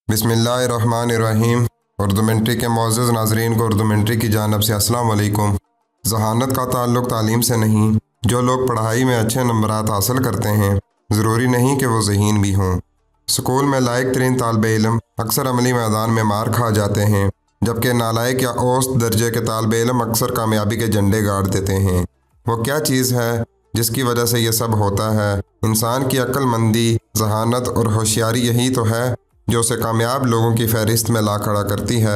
बिस्मिल्लाहिर्रहमानिर्रहीम। उर्दू मिन्ट्री के मुअज़्ज़ज़ नाज़रीन को उर्दू मिन्ट्री की जानिब से अस्सलाम वालेकुम। ज़हानत का ताल्लुक़ तालीम से नहीं। जो लोग पढ़ाई में अच्छे नंबरात हासिल करते हैं ज़रूरी नहीं कि वो ज़हीन भी हों। स्कूल में लायक तरीन तालिब इल्म अक्सर अमली मैदान में मार खा जाते हैं, जबकि नालायक या औसत दर्जे के तालिब इल्म अक्सर कामयाबी के झंडे गाड़ देते हैं। वो क्या चीज़ है जिसकी वजह से ये सब होता है? इंसान की अक्लमंदी, ज़हानत और होशियारी यही तो है जो उसे कामयाब लोगों की फहरिस्त में ला खड़ा करती है।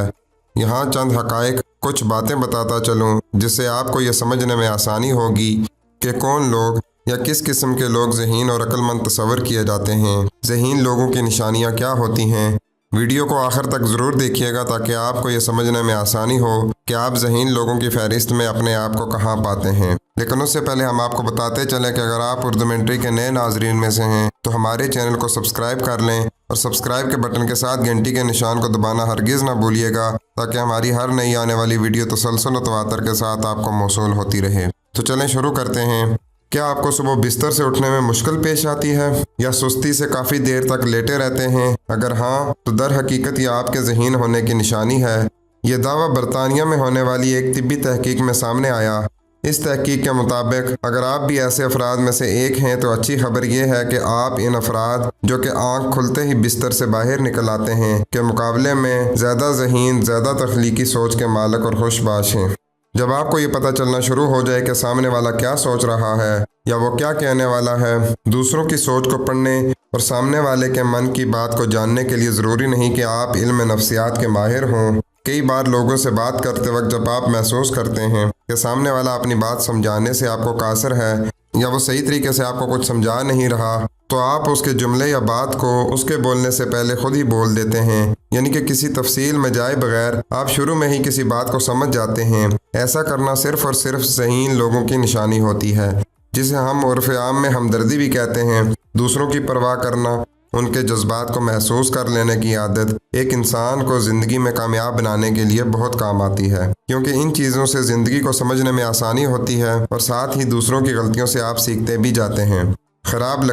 यहाँ चंद हक़ाइक़, कुछ बातें बताता चलूँ जिससे आपको ये समझने में आसानी होगी कि कौन लोग या किस किस्म के लोग ज़हीन और अक्लमंद तस्वर किए जाते हैं। ज़हीन लोगों की निशानियाँ क्या होती हैं? वीडियो को आखिर तक ज़रूर देखिएगा ताकि आपको ये समझने में आसानी हो कि आप ज़हीन लोगों की फहरिस्त में अपने आप को कहाँ पाते हैं। लेकिन उससे पहले हम आपको बताते चलें कि अगर आप उर्दू मिन्ट्री के नए नाज़रीन में से हैं तो हमारे चैनल को सब्सक्राइब कर लें और सब्सक्राइब के बटन के साथ घंटी के निशान को दबाना हरगिज़ ना भूलिएगा, ताकि हमारी हर नई आने वाली वीडियो तसलसल और तवातर के साथ आपको मौसूल होती रहे। तो चलें शुरू करते हैं। क्या आपको सुबह बिस्तर से उठने में मुश्किल पेश आती है या सुस्ती से काफ़ी देर तक लेटे रहते हैं? अगर हाँ, तो दर हकीकत ये आपके ज़हीन होने की निशानी है। ये दावा बरतानिया में होने वाली एक तिब्बी तहकीक में सामने आया। इस तहकीक के मुताबिक अगर आप भी ऐसे अफराद में से एक हैं तो अच्छी खबर यह है कि आप इन अफराद जो कि आँख खुलते ही बिस्तर से बाहर निकल आते हैं के मुकाबले में ज़्यादा ज़हीन, ज़्यादा तख्लीकी सोच के मालिक और खुशबाश हैं। जब आपको ये पता चलना शुरू हो जाए कि सामने वाला क्या सोच रहा है या वो क्या कहने वाला है, दूसरों की सोच को पढ़ने और सामने वाले के मन की बात को जानने के लिए ज़रूरी नहीं कि आप इल्म नफ्सियात के माहिर हों। कई बार लोगों से बात करते वक्त जब आप महसूस करते हैं कि सामने वाला अपनी बात समझाने से आपको कासिर है या वो सही तरीके से आपको कुछ समझा नहीं रहा, तो आप उसके जुमले या बात को उसके बोलने से पहले खुद ही बोल देते हैं, यानी कि किसी तफसील में जाए बगैर आप शुरू में ही किसी बात को समझ जाते हैं। ऐसा करना सिर्फ़ और सिर्फ ज़हीन लोगों की निशानी होती है, जिसे हम उर्फ़ आम में हमदर्दी भी कहते हैं। दूसरों की परवाह करना, उनके जज्बात को महसूस कर लेने की आदत एक इंसान को ज़िंदगी में कामयाब बनाने के लिए बहुत काम आती है, क्योंकि इन चीज़ों से ज़िंदगी को समझने में आसानी होती है और साथ ही दूसरों की गलतियों से आप सीखते भी जाते हैं। ख़राब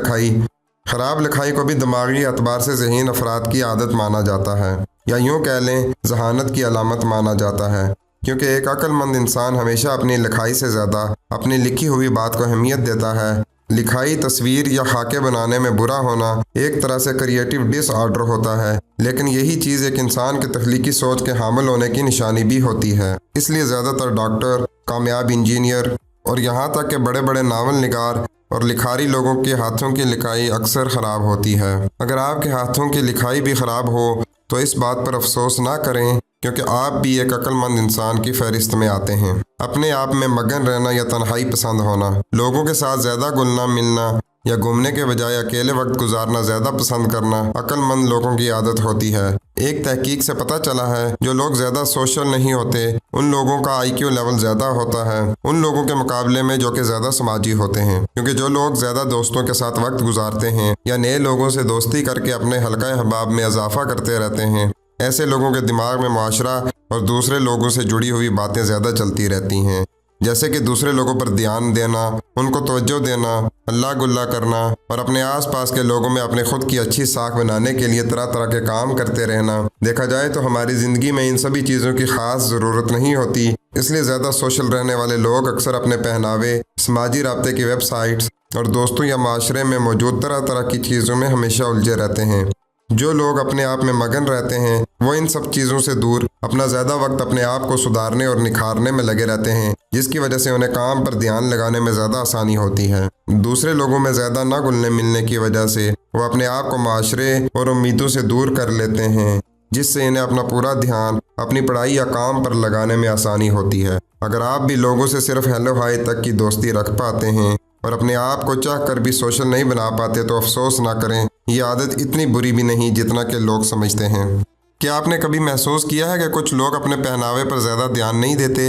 लिखाई को भी दिमागी एतबार से ज़हीन अफराद की आदत माना जाता है, या यूँ कह लें ज़हानत की अलामत माना जाता है, क्योंकि एक अक्लमंद इंसान हमेशा अपनी लिखाई से ज़्यादा अपनी लिखी हुई बात को अहमियत देता है। लिखाई, तस्वीर या खाके बनाने में बुरा होना एक तरह से क्रिएटिव डिसऑर्डर होता है, लेकिन यही चीज़ एक इंसान के तख्लीकी सोच के हामिल होने की निशानी भी होती है। इसलिए ज़्यादातर डॉक्टर, कामयाब इंजीनियर और यहाँ तक के बड़े बड़े नावल निगार और लिखारी लोगों के हाथों की लिखाई अक्सर ख़राब होती है। अगर आपके हाथों की लिखाई भी ख़राब हो तो इस बात पर अफसोस ना करें, क्योंकि आप भी एक अक्लमंद इंसान की फहरिस्त में आते हैं। अपने आप में मगन रहना या तन्हाई पसंद होना, लोगों के साथ ज़्यादा घुलना मिलना या घूमने के बजाय अकेले वक्त गुजारना ज़्यादा पसंद करना अक्लमंद लोगों की आदत होती है। एक तहकीक से पता चला है जो लोग ज़्यादा सोशल नहीं होते उन लोगों का IQ लेवल ज़्यादा होता है उन लोगों के मुकाबले में जो कि ज़्यादा समाजी होते हैं, क्योंकि जो लोग ज़्यादा दोस्तों के साथ वक्त गुजारते हैं या नए लोगों से दोस्ती करके अपने हल्का अहबाब में इजाफा करते रहते हैं, ऐसे लोगों के दिमाग में माशरा और दूसरे लोगों से जुड़ी हुई बातें ज़्यादा चलती रहती हैं, जैसे कि दूसरे लोगों पर ध्यान देना, उनको तवज्जो देना, अल्लाह गुल्ला करना और अपने आसपास के लोगों में अपने खुद की अच्छी साख बनाने के लिए तरह तरह के काम करते रहना। देखा जाए तो हमारी ज़िंदगी में इन सभी चीज़ों की ख़ास ज़रूरत नहीं होती, इसलिए ज़्यादा सोशल रहने वाले लोग अक्सर अपने पहनावे, समाजी राब्ते की वेबसाइट्स और दोस्तों या माशरे में मौजूद तरह तरह की चीज़ों में हमेशा उलझे रहते हैं। जो लोग अपने आप में मगन रहते हैं वो इन सब चीज़ों से दूर अपना ज़्यादा वक्त अपने आप को सुधारने और निखारने में लगे रहते हैं, जिसकी वजह से उन्हें काम पर ध्यान लगाने में ज़्यादा आसानी होती है। दूसरे लोगों में ज़्यादा ना घुलने मिलने की वजह से वो अपने आप को माशरे और उम्मीदों से दूर कर लेते हैं, जिससे इन्हें अपना पूरा ध्यान अपनी पढ़ाई या काम पर लगाने में आसानी होती है। अगर आप भी लोगों से सिर्फ हेलो हाय तक की दोस्ती रख पाते हैं और अपने आप को चाह कर भी सोशल नहीं बना पाते तो अफसोस ना करें, ये आदत इतनी बुरी भी नहीं जितना कि लोग समझते हैं। क्या आपने कभी महसूस किया है कि कुछ लोग अपने पहनावे पर ज़्यादा ध्यान नहीं देते?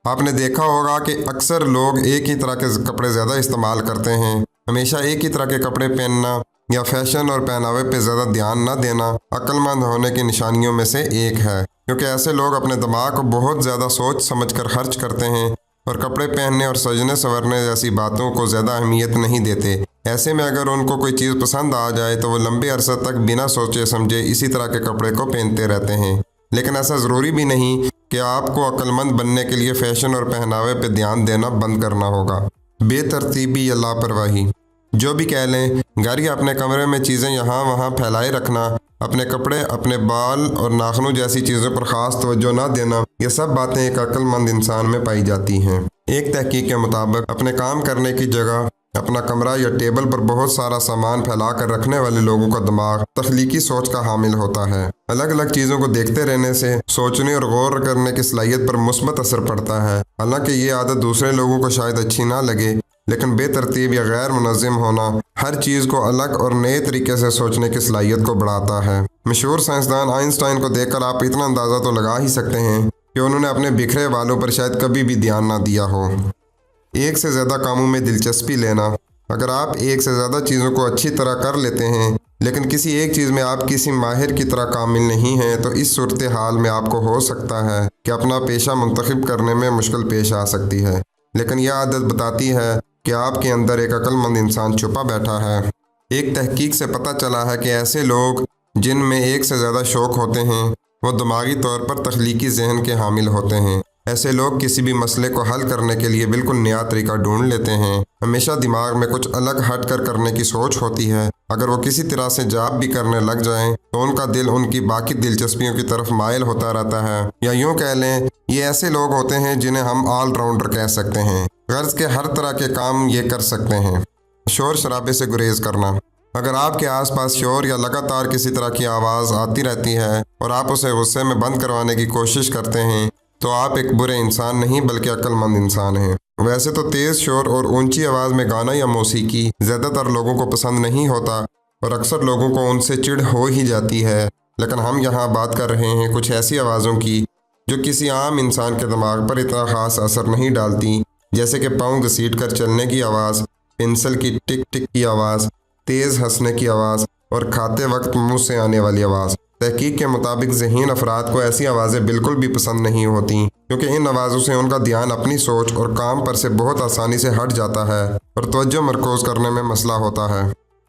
आपने देखा होगा कि अक्सर लोग एक ही तरह के कपड़े ज़्यादा इस्तेमाल करते हैं। हमेशा एक ही तरह के कपड़े पहनना या फैशन और पहनावे पर ज़्यादा ध्यान न देना अक्लमंद होने की निशानियों में से एक है, क्योंकि ऐसे लोग अपने दिमाग को बहुत ज़्यादा सोच समझ कर खर्च करते हैं और कपड़े पहनने और सजने संवरने जैसी बातों को ज़्यादा अहमियत नहीं देते। ऐसे में अगर उनको कोई चीज़ पसंद आ जाए तो वो लंबे अरसे तक बिना सोचे समझे इसी तरह के कपड़े को पहनते रहते हैं। लेकिन ऐसा ज़रूरी भी नहीं कि आपको अक्लमंद बनने के लिए फ़ैशन और पहनावे पर ध्यान देना बंद करना होगा। बेतरतीबी या लापरवाही, जो भी कह लें, घर या अपने कमरे में चीज़ें यहाँ वहाँ फैलाए रखना, अपने कपड़े, अपने बाल और नाखूनों जैसी चीज़ों पर ख़ास तवज्जो ना देना, ये सब बातें एक अक्लमंद इंसान में पाई जाती हैं। एक तहकीक के मुताबिक अपने काम करने की जगह, अपना कमरा या टेबल पर बहुत सारा सामान फैला कर रखने वाले लोगों का दिमाग तख्लीकी सोच का हामिल होता है। अलग अलग चीज़ों को देखते रहने से सोचने और गौर करने की सलाहियत पर मुस्बत असर पड़ता है। हालांकि ये आदत दूसरे लोगों को शायद अच्छी ना लगे, लेकिन बेतरतीब या गैर मुनज़्ज़म होना हर चीज़ को अलग और नए तरीके से सोचने की सलाहियत को बढ़ाता है। मशहूर साइंसदान आइंस्टाइन को देखकर आप इतना अंदाज़ा तो लगा ही सकते हैं कि उन्होंने अपने बिखरे बालों पर शायद कभी भी ध्यान ना दिया हो। एक से ज़्यादा कामों में दिलचस्पी लेना, अगर आप एक से ज़्यादा चीज़ों को अच्छी तरह कर लेते हैं लेकिन किसी एक चीज़ में आप किसी माहिर की तरह कामिल नहीं हैं, तो इस सूरत हाल में आपको हो सकता है कि अपना पेशा मुंतखब करने में मुश्किल पेश आ सकती है। लेकिन यह आदत बताती है कि आपके अंदर एक अक्लमंद इंसान छुपा बैठा है। एक तहकीक से पता चला है कि ऐसे लोग जिनमें एक से ज़्यादा शौक़ होते हैं वो दिमागी तौर पर तख्लीकी जहन के हामिल होते हैं। ऐसे लोग किसी भी मसले को हल करने के लिए बिल्कुल नया तरीका ढूंढ लेते हैं। हमेशा दिमाग में कुछ अलग हट कर करने की सोच होती है। अगर वो किसी तरह से जाप भी करने लग जाएं तो उनका दिल उनकी बाकी दिलचस्पियों की तरफ मायल होता रहता है। या यूँ कह लें, ये ऐसे लोग होते हैं जिन्हें हम ऑलराउंडर कह सकते हैं। गर्ज के हर तरह के काम ये कर सकते हैं। शोर शराबे से गुरेज करना, अगर आपके आसपास शोर या लगातार किसी तरह की आवाज़ आती रहती है और आप उसे गुस्से में बंद करवाने की कोशिश करते हैं तो आप एक बुरे इंसान नहीं बल्कि अक्लमंद इंसान हैं। वैसे तो तेज़ शोर और ऊंची आवाज़ में गाना या मौसीकी ज़्यादातर लोगों को पसंद नहीं होता और अक्सर लोगों को उनसे चिढ़ हो ही जाती है, लेकिन हम यहाँ बात कर रहे हैं कुछ ऐसी आवाज़ों की जो किसी आम इंसान के दिमाग पर इतना ख़ास असर नहीं डालती, जैसे कि पाँव घसीट कर चलने की आवाज़, पेंसिल की टिक टिक की आवाज़, तेज़ हंसने की आवाज़ और खाते वक्त मुँह से आने वाली आवाज़। तहकीक के मुताबिक ज़हीन अफराद को ऐसी आवाज़ें बिल्कुल भी पसंद नहीं होती, क्योंकि इन आवाज़ों से उनका ध्यान अपनी सोच और काम पर से बहुत आसानी से हट जाता है और तवज्जो मरकूज़ करने में मसला होता है।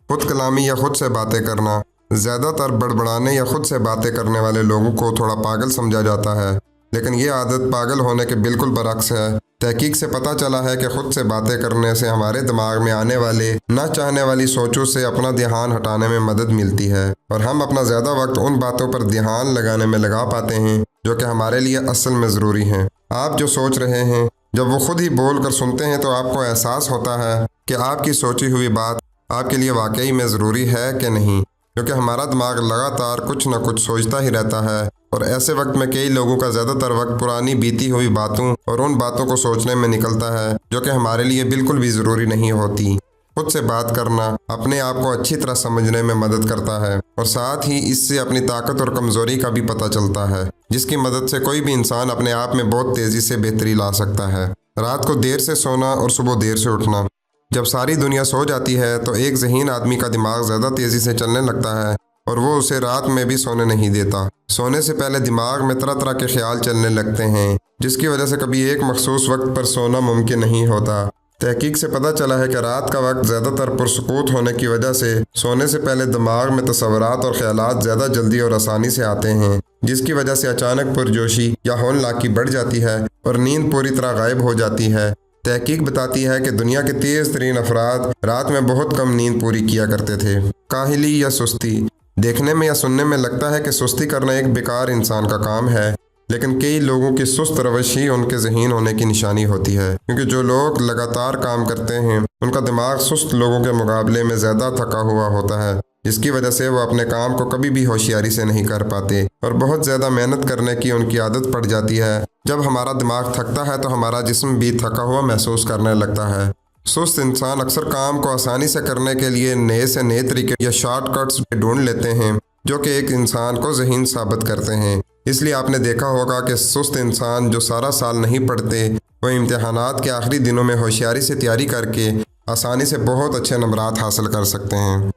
खुद कलामी या खुद से बातें करना, ज़्यादातर बड़बड़ाने या खुद से बातें करने वाले लोगों को थोड़ा पागल समझा जाता है, लेकिन ये आदत पागल होने के बिल्कुल बरक्स है। तहकीक से पता चला है कि खुद से बातें करने से हमारे दिमाग में आने वाले ना चाहने वाली सोचों से अपना ध्यान हटाने में मदद मिलती है और हम अपना ज़्यादा वक्त उन बातों पर ध्यान लगाने में लगा पाते हैं जो कि हमारे लिए असल में ज़रूरी हैं। आप जो सोच रहे हैं, जब वो खुद ही बोल कर सुनते हैं तो आपको एहसास होता है कि आपकी सोची हुई बात आपके लिए वाकई में ज़रूरी है कि नहीं, क्योंकि हमारा दिमाग लगातार कुछ न कुछ सोचता ही रहता है और ऐसे वक्त में कई लोगों का ज़्यादातर वक्त पुरानी बीती हुई बातों और उन बातों को सोचने में निकलता है जो कि हमारे लिए बिल्कुल भी ज़रूरी नहीं होती। खुद से बात करना अपने आप को अच्छी तरह समझने में मदद करता है और साथ ही इससे अपनी ताकत और कमज़ोरी का भी पता चलता है, जिसकी मदद से कोई भी इंसान अपने आप में बहुत तेज़ी से बेहतरी ला सकता है। रात को देर से सोना और सुबह देर से उठना, जब सारी दुनिया सो जाती है तो एक ज़हीन आदमी का दिमाग ज़्यादा तेज़ी से चलने लगता है और वो उसे रात में भी सोने नहीं देता। सोने से पहले दिमाग में तरह तरह के ख्याल चलने लगते हैं, जिसकी वजह से कभी एक मखसूस वक्त पर सोना मुमकिन नहीं होता। तहकीक से पता चला है कि रात का वक्त ज़्यादातर पुरसकूत होने की वजह से सोने से पहले दिमाग में तसव्वुरात और ख्यालात ज़्यादा जल्दी और आसानी से आते हैं, जिसकी वजह से अचानक पुरजोशी या हौलनाकी बढ़ जाती है और नींद पूरी तरह गायब हो जाती है। तहकीक बताती है कि दुनिया के तेज़ तरीन अफराद रात में बहुत कम नींद पूरी किया करते थे। काहिली या सुस्ती, देखने में या सुनने में लगता है कि सुस्ती करना एक बेकार इंसान का काम है, लेकिन कई लोगों की सुस्त रवश ही उनके ज़हीन होने की निशानी होती है, क्योंकि जो लोग लगातार काम करते हैं उनका दिमाग सुस्त लोगों के मुकाबले में ज़्यादा थका हुआ होता है, जिसकी वजह से वो अपने काम को कभी भी होशियारी से नहीं कर पाते और बहुत ज़्यादा मेहनत करने की उनकी आदत पड़ जाती है। जब हमारा दिमाग थकता है तो हमारा जिस्म भी थका हुआ महसूस करने लगता है। सुस्त इंसान अक्सर काम को आसानी से करने के लिए नए से नए तरीके या शॉर्टकट्स ढूंढ लेते हैं, जो कि एक इंसान को ज़हीन साबित करते हैं। इसलिए आपने देखा होगा कि सुस्त इंसान जो सारा साल नहीं पढ़ते, वो इम्तिहानात के आखिरी दिनों में होशियारी से तैयारी करके आसानी से बहुत अच्छे नंबरात हासिल कर सकते हैं।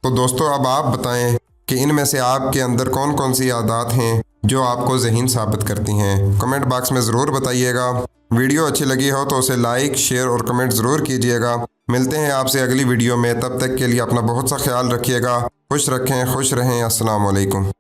तो दोस्तों, अब आप बताएं कि इनमें से आपके अंदर कौन कौन सी आदत हैं जो आपको ज़हीन साबित करती हैं। कमेंट बॉक्स में ज़रूर बताइएगा। वीडियो अच्छी लगी हो तो उसे लाइक, शेयर और कमेंट ज़रूर कीजिएगा ملتے ہیں آپ سے اگلی ویڈیو میں، تب تک کے لیے اپنا بہت سا خیال رکھیے گا، خوش رکھیں، خوش رہیں، السلام علیکم۔